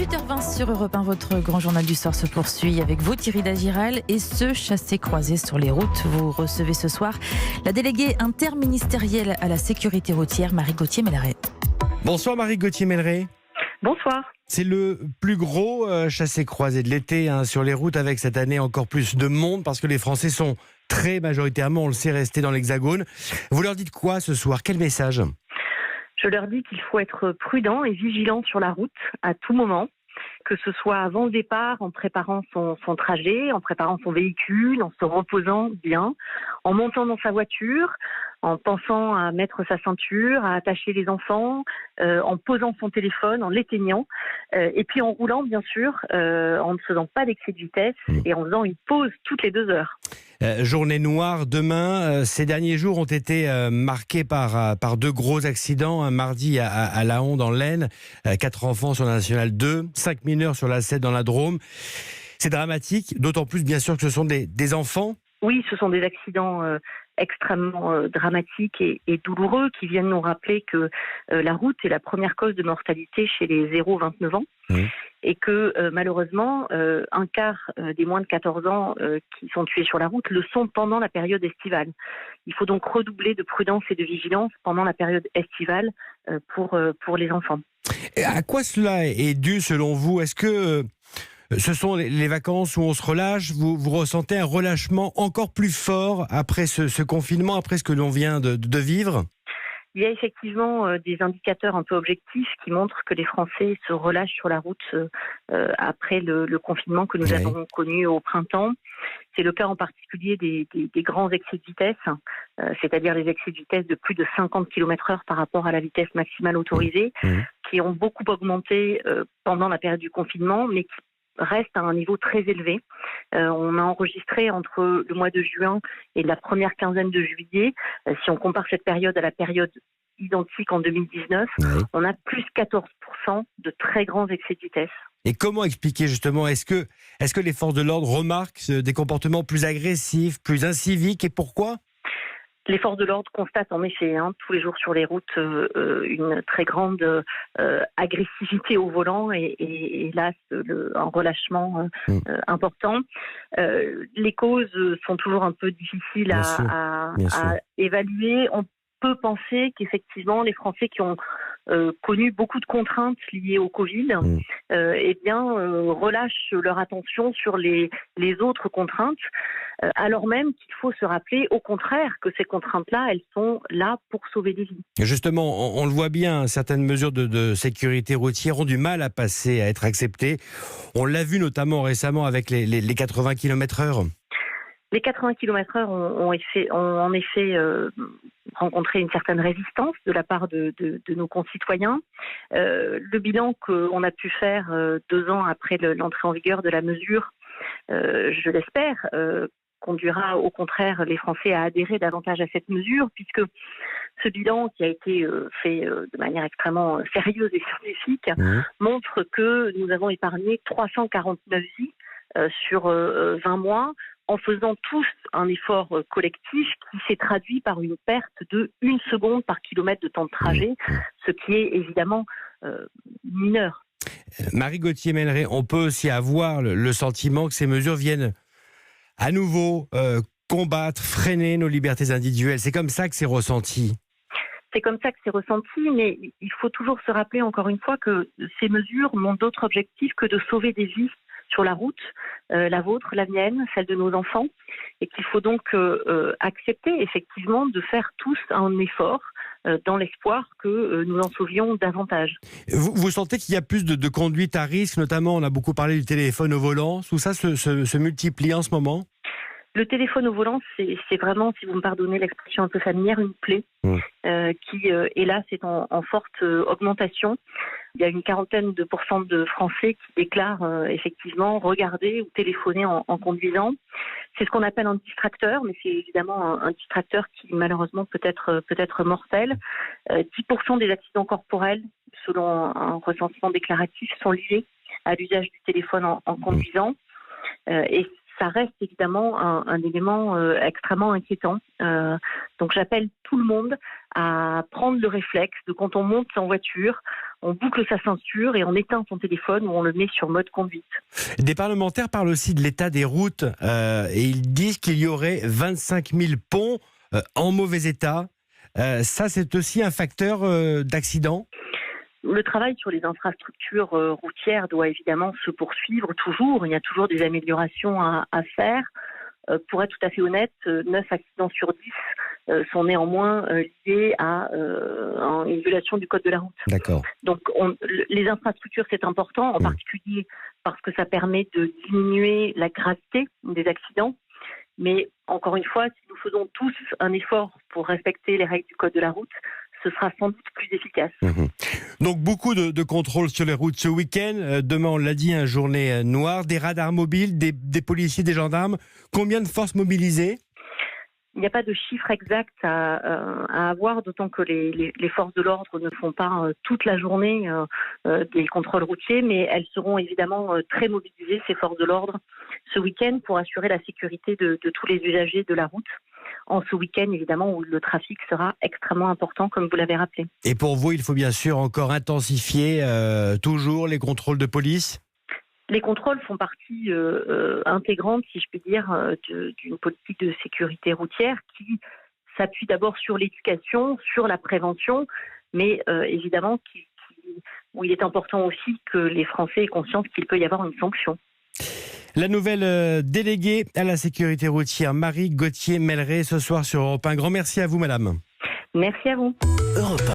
18h20 sur Europe 1, votre grand journal du soir se poursuit avec vous, Thierry Dagiral, et ce chassé-croisé sur les routes. Vous recevez ce soir la déléguée interministérielle à la sécurité routière, Marie Gauthier-Melleret. Bonsoir Marie Gauthier-Melleret. Bonsoir. C'est le plus gros chassé-croisé de l'été sur les routes, avec cette année encore plus de monde parce que les Français sont très majoritairement, on le sait, restés dans l'Hexagone. Vous leur dites quoi ce soir? Quel message? Je leur dis qu'il faut être prudent et vigilant sur la route à tout moment, que ce soit avant le départ, en préparant son trajet, en préparant son véhicule, en se reposant bien, en montant dans sa voiture, en pensant à mettre sa ceinture, à attacher les enfants, en posant son téléphone, en l'éteignant, et puis en roulant bien sûr, en ne faisant pas d'excès de vitesse et en faisant une pause toutes les 2 heures. Journée noire demain. Ces derniers jours ont été marqués par 2 gros accidents. Un mardi à Laon dans l'Aisne, 4 enfants sur la Nationale 2, 5 mineurs sur la 7 dans la Drôme. C'est dramatique, d'autant plus bien sûr que ce sont des enfants. Oui, ce sont des accidents extrêmement dramatiques et douloureux qui viennent nous rappeler que la route est la première cause de mortalité chez les 0-29 ans. Et que malheureusement, un quart des moins de 14 ans qui sont tués sur la route le sont pendant la période estivale. Il faut donc redoubler de prudence et de vigilance pendant la période estivale pour les enfants. Et à quoi cela est dû selon vous? Est-ce que ce sont les vacances où on se relâche? Vous ressentez un relâchement encore plus fort après ce confinement, après ce que l'on vient de vivre? Il y a effectivement des indicateurs un peu objectifs qui montrent que les Français se relâchent sur la route après le confinement que nous avons connu au printemps. C'est le cas en particulier des grands excès de vitesse, c'est-à-dire les excès de vitesse de plus de 50 km/h par rapport à la vitesse maximale autorisée, qui ont beaucoup augmenté pendant la période du confinement, mais qui reste à un niveau très élevé. On a enregistré entre le mois de juin et la première quinzaine de juillet, si on compare cette période à la période identique en 2019, on a plus 14% de très grands excès de vitesse. Et comment expliquer justement, est-ce que les forces de l'ordre remarquent des comportements plus agressifs, plus inciviques, et pourquoi ? Les forces de l'ordre constatent en effet tous les jours sur les routes une très grande agressivité au volant et là un relâchement important. Les causes sont toujours un peu difficiles à évaluer. On peut penser qu'effectivement les Français qui ont connu beaucoup de contraintes liées au Covid, relâchent leur attention sur les autres contraintes, alors même qu'il faut se rappeler au contraire que ces contraintes-là, elles sont là pour sauver des vies. Justement, on le voit bien, certaines mesures de sécurité routière ont du mal à passer, à être acceptées. On l'a vu notamment récemment avec les 80 km/h. Les 80 km/h ont en effet rencontré une certaine résistance de la part de nos concitoyens. Le bilan qu'on a pu faire 2 ans après l'entrée en vigueur de la mesure, je l'espère, conduira au contraire les Français à adhérer davantage à cette mesure, puisque ce bilan qui a été fait de manière extrêmement sérieuse et scientifique montre que nous avons épargné 349 vies sur 20 mois, en faisant tous un effort collectif qui s'est traduit par une perte de 1 seconde par kilomètre de temps de trajet, ce qui est évidemment mineur. Marie Gauthier-Melleret, on peut aussi avoir le sentiment que ces mesures viennent à nouveau combattre, freiner nos libertés individuelles. C'est comme ça que c'est ressenti. C'est comme ça que c'est ressenti, mais il faut toujours se rappeler encore une fois que ces mesures n'ont d'autre objectif que de sauver des vies sur la route, la vôtre, la mienne, celle de nos enfants, et qu'il faut donc accepter effectivement de faire tous un effort dans l'espoir que nous en sauvions davantage. Vous sentez qu'il y a plus de conduite à risque, notamment on a beaucoup parlé du téléphone au volant, tout ça se multiplie en ce moment? Le téléphone au volant, c'est vraiment, si vous me pardonnez l'expression un peu familière, une plaie qui, hélas, est en forte augmentation. Il y a une quarantaine de pourcents de Français qui déclarent effectivement regarder ou téléphoner en conduisant. C'est ce qu'on appelle un distracteur, mais c'est évidemment un distracteur qui malheureusement peut être mortel. 10% des accidents corporels, selon un recensement déclaratif, sont liés à l'usage du téléphone en conduisant. Et ça reste évidemment un élément extrêmement inquiétant. Donc j'appelle tout le monde à prendre le réflexe de quand on monte en voiture, on boucle sa ceinture et on éteint son téléphone ou on le met sur mode conduite. Des parlementaires parlent aussi de l'état des routes et ils disent qu'il y aurait 25 000 ponts en mauvais état. Ça, c'est aussi un facteur d'accident ? Le travail sur les infrastructures routières doit évidemment se poursuivre toujours. Il y a toujours des améliorations à faire. Pour être tout à fait honnête, 9 accidents sur 10 sont néanmoins liés à une violation du code de la route. D'accord. Donc les infrastructures, c'est important, en particulier parce que ça permet de diminuer la gravité des accidents. Mais encore une fois, si nous faisons tous un effort pour respecter les règles du code de la route, ce sera sans doute plus efficace. Donc beaucoup de contrôles sur les routes ce week-end. Demain, on l'a dit, une journée noire, des radars mobiles, des policiers, des gendarmes. Combien de forces mobilisées ? Il n'y a pas de chiffre exact à avoir, d'autant que les forces de l'ordre ne font pas toute la journée des contrôles routiers, mais elles seront évidemment très mobilisées, ces forces de l'ordre, ce week-end pour assurer la sécurité de tous les usagers de la route. En ce week-end, évidemment, où le trafic sera extrêmement important, comme vous l'avez rappelé. Et pour vous, il faut bien sûr encore intensifier toujours les contrôles de police ? Les contrôles font partie intégrante, si je puis dire, d'une politique de sécurité routière qui s'appuie d'abord sur l'éducation, sur la prévention, mais évidemment où il est important aussi que les Français aient conscience qu'il peut y avoir une sanction. La nouvelle déléguée à la sécurité routière, Marie Gauthier-Melleret, ce soir sur Europe 1. Grand merci à vous, madame. Merci à vous. Europe 1.